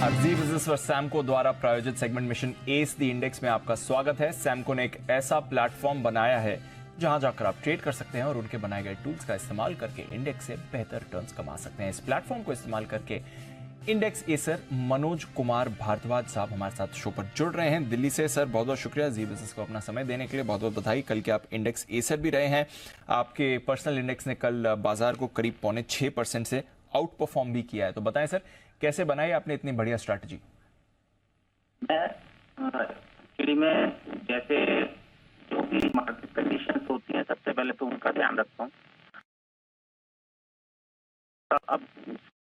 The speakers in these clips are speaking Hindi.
जी बिजनेस व सैमको द्वारा प्रायोजित segment mission S the index में आपका स्वागत है। सैमको ने एक ऐसा प्लेटफॉर्म बनाया है जहां जाकर आप ट्रेड कर सकते हैं और उनके बनाए गए टूल्स का इस्तेमाल करके इंडेक्स से बेहतर रिटर्न्स कमा सकते हैं। इस प्लेटफॉर्म को इस्तेमाल करके इंडेक्स एसर मनोज कुमार भारद्वाज साहब हमारे साथ शो पर जुड़ रहे हैं दिल्ली से। सर बहुत बहुत शुक्रिया जी बिजनेस को अपना समय देने के लिए, बहुत बहुत बधाई। कल के आप इंडेक्स एसर भी रहे हैं। आपके पर्सनल इंडेक्स ने कल बाजार को करीब 6.25% से आउट परफॉर्म भी किया है। तो बताएं सर, कैसे बनाई आपने इतनी बढ़िया स्ट्रैटेजी? एक्चुअली में जैसे जो भी मार्केट कंडीशंस होती हैं, सबसे पहले तो उनका ध्यान रखता हूँ। अब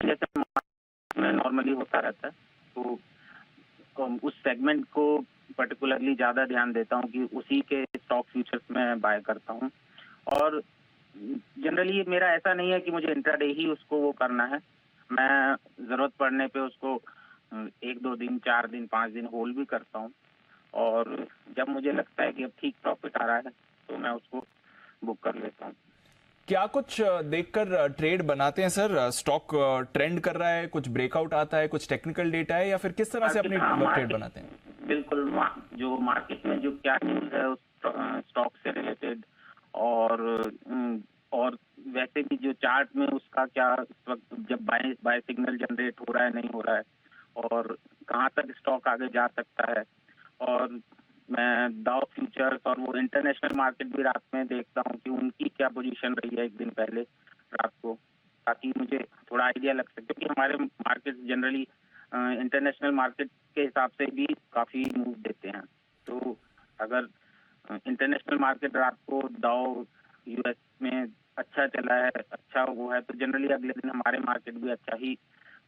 जैसे मार्केट में नॉर्मली होता रहता है, तो उस सेगमेंट को पर्टिकुलरली ज़्यादा ध्यान देता हूँ कि उसी के स्टॉक फ्यूचर्स में बाय करता हूँ। और जनरली मेरा ऐसा नहीं है कि मुझे इंट्राडे ही उसको वो करना है। मैं ज़रूरत पड़ने पे उसको 1-2 दिन, 4 दिन, 5 दिन होल्ड भी करता हूँ। और जब मुझे लगता है कि अब ठीक प्रॉफिट आ रहा है तो मैं उसको बुक कर लेता हूँ। क्या कुछ देखकर ट्रेड बनाते हैं सर? स्टॉक ट्रेंड कर रहा है, कुछ ब्रेकआउट आता है, कुछ टेक्निकल डेटा है, या फिर किस तरह से अपनी ट्रेड बनाते हैं? बिल्कुल, जो मार्केट में जो क्या न्यूज़ है उस स्टॉक से रिलेटेड, और वैसे भी जो चार्ट में उसका क्या इस वक्त जब बाय सिग्नल जनरेट हो रहा है, नहीं हो रहा है, और कहाँ तक स्टॉक आगे जा सकता है। और मैं डाउ फ्यूचर्स और वो इंटरनेशनल मार्केट भी रात में देखता हूँ कि उनकी क्या पोजीशन रही है एक दिन पहले रात को, ताकि मुझे थोड़ा आइडिया लग सके, क्योंकि हमारे मार्केट जनरली इंटरनेशनल मार्केट के हिसाब से भी काफ़ी मूव देते हैं। तो अगर इंटरनेशनल मार्केट रात को डाउ यूएस में अच्छा चला है, अच्छा वो है, तो जनरली अगले दिन हमारे मार्केट भी अच्छा ही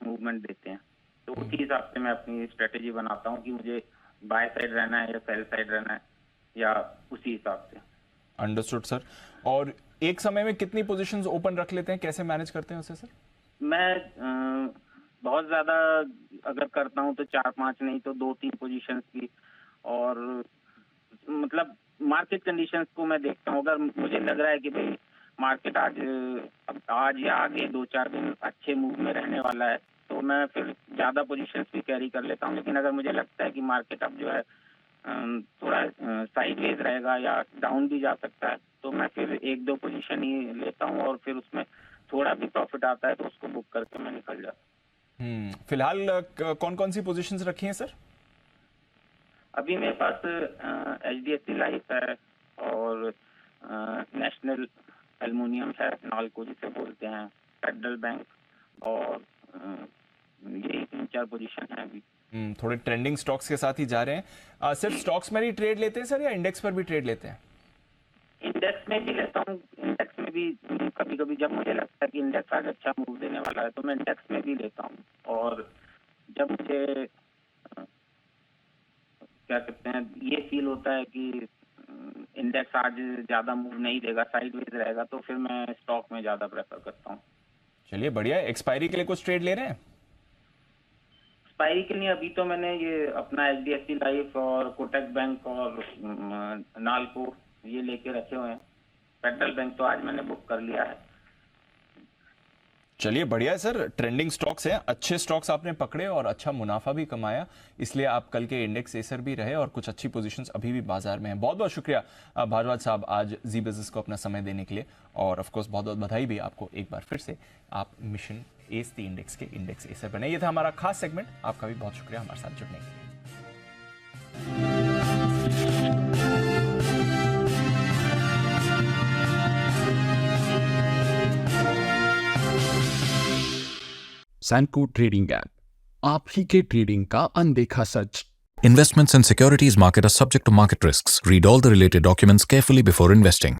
मूवमेंट देते हैं। तो उसी हिसाब से मैं अपनी स्ट्रेटेजी बनाता हूँ कि मुझे बाय साइड रहना है या सेल साइड रहना है, या उसी हिसाब से। Understood sir. और एक समय में कितनी पोजीशंस ओपन रख लेते हैं, कैसे मैनेज करते हैं उसे सर? मैं बहुत ज़्यादा अगर करता हूँ तो 4-5 नहीं तो 2-3 पोजीशंस भी। और मतलब मार्केट कंडीशंस को मैं देखता हूँ। अगर मुझे लग रहा है कि भाई मार्केट आज या आगे 2-4 दिन अच्छे मूव में रहने वाला है, तो मैं फिर ज़्यादा पोजीशंस भी कैरी कर लेता हूँ। लेकिन अगर मुझे लगता है कि मार्केट अब जो है थोड़ा साइडवेज रहेगा या डाउन भी जा सकता है, तो मैं फिर 1-2 पोजीशन ही लेता हूँ, और फिर उसमें थोड़ा भी प्रॉफिट आता है तो उसको बुक करके मैं निकल जाता हूँ। फिलहाल कौन कौन सी पोजीशंस रखी हैं सर? अभी मेरे पास HDFC लाइफ है, और नेशनल एल्युमिनियम है, नाल्को जिसे बोलते हैं, फेडरल बैंक, और यही 3-4 पोजीशन है अभी। थोड़े ट्रेंडिंग स्टॉक्स के साथ ही जा रहे हैं। सिर्फ स्टॉक्स में ही ट्रेड लेते हैं सर, या इंडेक्स पर भी ट्रेड लेते हैं? इंडेक्स में भी लेता हूँ। इंडेक्स में भी कभी कभी जब मुझे लगता है कि इंडेक्स आज अच्छा मूव देने वाला है तो मैं इंडेक्स में भी लेता हूँ। और जब मुझे क्या कहते हैं, ये फील होता है कि इंडेक्स आज ज़्यादा मूव नहीं देगा, साइडवेज रहेगा, तो फिर मैं स्टॉक में ज़्यादा प्रेफर करता हूँ। चलिए बढ़िया है। एक्सपायरी के लिए कुछ ट्रेड ले रहे हैं? एक्सपायरी के लिए अभी तो मैंने ये अपना HDFC लाइफ और कोटक बैंक और नाल्को ये लेके रखे हुए हैं। फेडरल बैंक तो आज मैंने बुक कर लिया है। चलिए बढ़िया है सर। ट्रेंडिंग स्टॉक्स हैं, अच्छे स्टॉक्स आपने पकड़े और अच्छा मुनाफा भी कमाया, इसलिए आप कल के इंडेक्स एसर भी रहे और कुछ अच्छी पोजीशंस अभी भी बाजार में हैं। बहुत बहुत शुक्रिया भारद्वाज साहब आज जी बिजनेस को अपना समय देने के लिए, और ऑफ कोर्स बहुत बहुत बधाई भी आपको एक बार फिर से। आप मिशन एस द इंडेक्स के इंडेक्स एसर बने। ये था हमारा खास सेगमेंट। आपका भी बहुत शुक्रिया हमारे साथ जुड़ने के लिए। सैमको ट्रेडिंग ऐप, आप ही के ट्रेडिंग का अनदेखा सच। Investments and securities market are subject to market risks. Read all the related documents carefully before investing.